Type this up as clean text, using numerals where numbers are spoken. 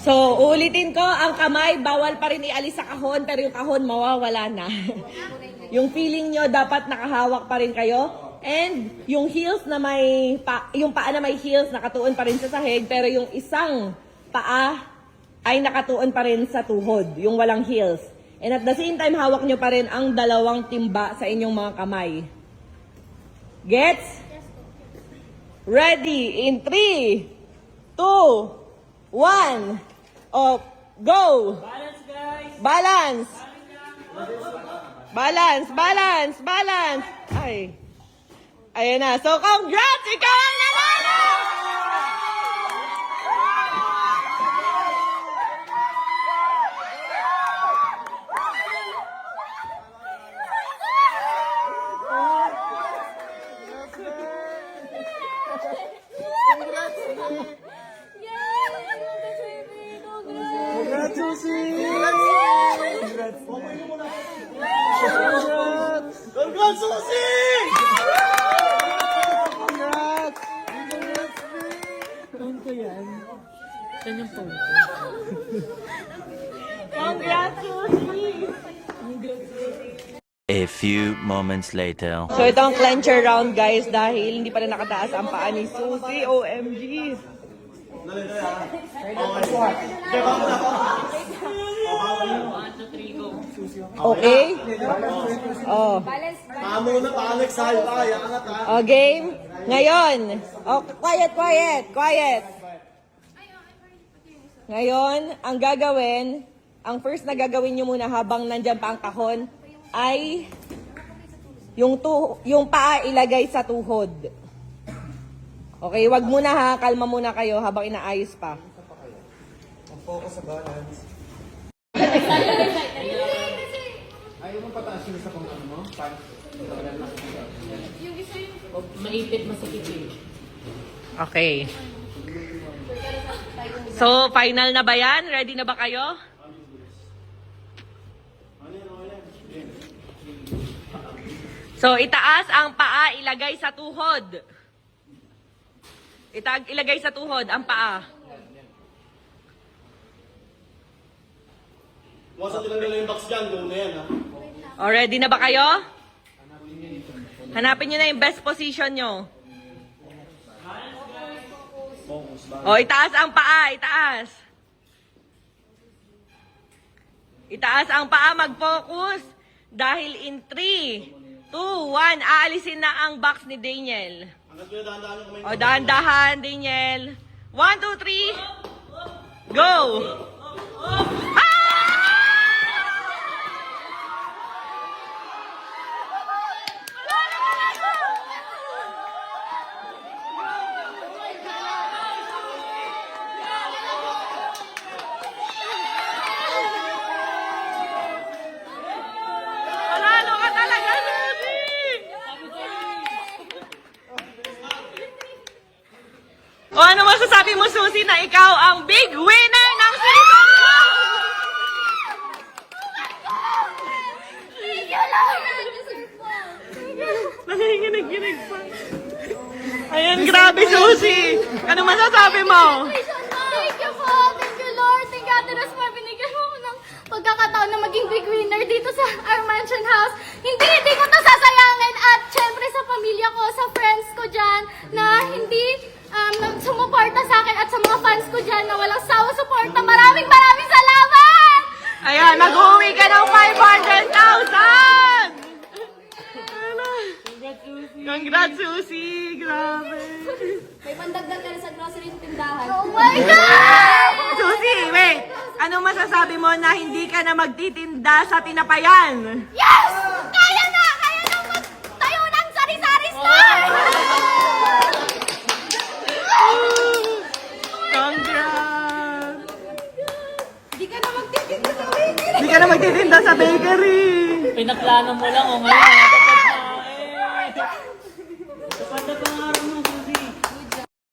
So, uulitin ko, ang kamay, bawal pa rin ialis sa kahon, pero yung kahon mawawala na. Yung feeling nyo, dapat nakahawak pa rin kayo. And yung heels na yung paa na may heels, nakatuon pa rin sa sahig, pero yung isang paa ay nakatuon pa rin sa tuhod, yung walang heels. And at the same time, hawak nyo pa rin ang dalawang timba sa inyong mga kamay. Gets? Ready? In 3, 2, 1. Oh, go! Balance, guys! Balance! Balance, balance, balance! Ay. Ayan na. So, congrats! Ikaw ang nanalo! Congrats, Susie! Congrats, Susie! Congrats! Phone ko yan. Saan yung phone ko? Congrats, Susie! A few moments later. So, ito ang clencher round, guys, dahil hindi pa rin nakataas ang paa ni Susie. OMG! Okay? Oh. Muna pa, Alex, sa'yo ka. Yangat, ha? Oh, game. Ngayon. Oh, quiet, quiet, quiet. Ngayon, ang gagawin, ang first na gagawin nyo muna habang nandyan pa ang kahon, ay yung paa ilagay sa tuhod. Okay, wag muna ha, kalma muna kayo habang inaayos pa. Focus sa balance. Ayaw mo pataas yung sa kung ano mo? Maipit, masikip eh. Okay. So, final na ba yan? Ready na ba kayo? So, itaas ang paa, ilagay sa tuhod. Ilagay sa tuhod ang paa. Masa tinanggal yung box dyan, doon na yan, ha? O, ready na ba kayo? Hanapin nyo na yung best position nyo. O, itaas ang paa, itaas. Itaas ang paa, mag-focus. Dahil in 3, 2, 1, aalisin na ang box ni Daniel. Hanggang ko na dahan-dahan yung kamay. O, dahan-dahan, Daniel. 1, 2, 3, go! Ah! Panalo ka talaga, Susie! O ano masasabi mo, Susie, na ikaw ang big winner ng season 2! Nanginginig-ginig pa. Ayan, grabe, Susie! Ano masasabi mo? Thank you po! Thank you, Lord! Thank you, Ate Ros, for binigyan mo ako ng pagkakataon na maging big winner dito sa our mansion house. Hindi ko to sasayangin at syempre sa pamilya ko, sa friends ko dyan na hindi sumuporta sa akin at sa mga fans ko dyan na walang sawa suporta. Maraming salamat! Ayan, mag-uwi ka ng 500,000! Congrats, Susie! Grabe! May pandagdag ka na sa grocery tindahan. Oh my God! Susie, wait! Anong masasabi mo na hindi ka na magtitinda sa tinapayan? Yes! Kaya na! Kaya na magtayo ng sari-sari store! Congrats! Di ka na magtitinda sa bakery! Hindi ka na magtitinda sa bakery! Pinaplano mo lang o ngayon.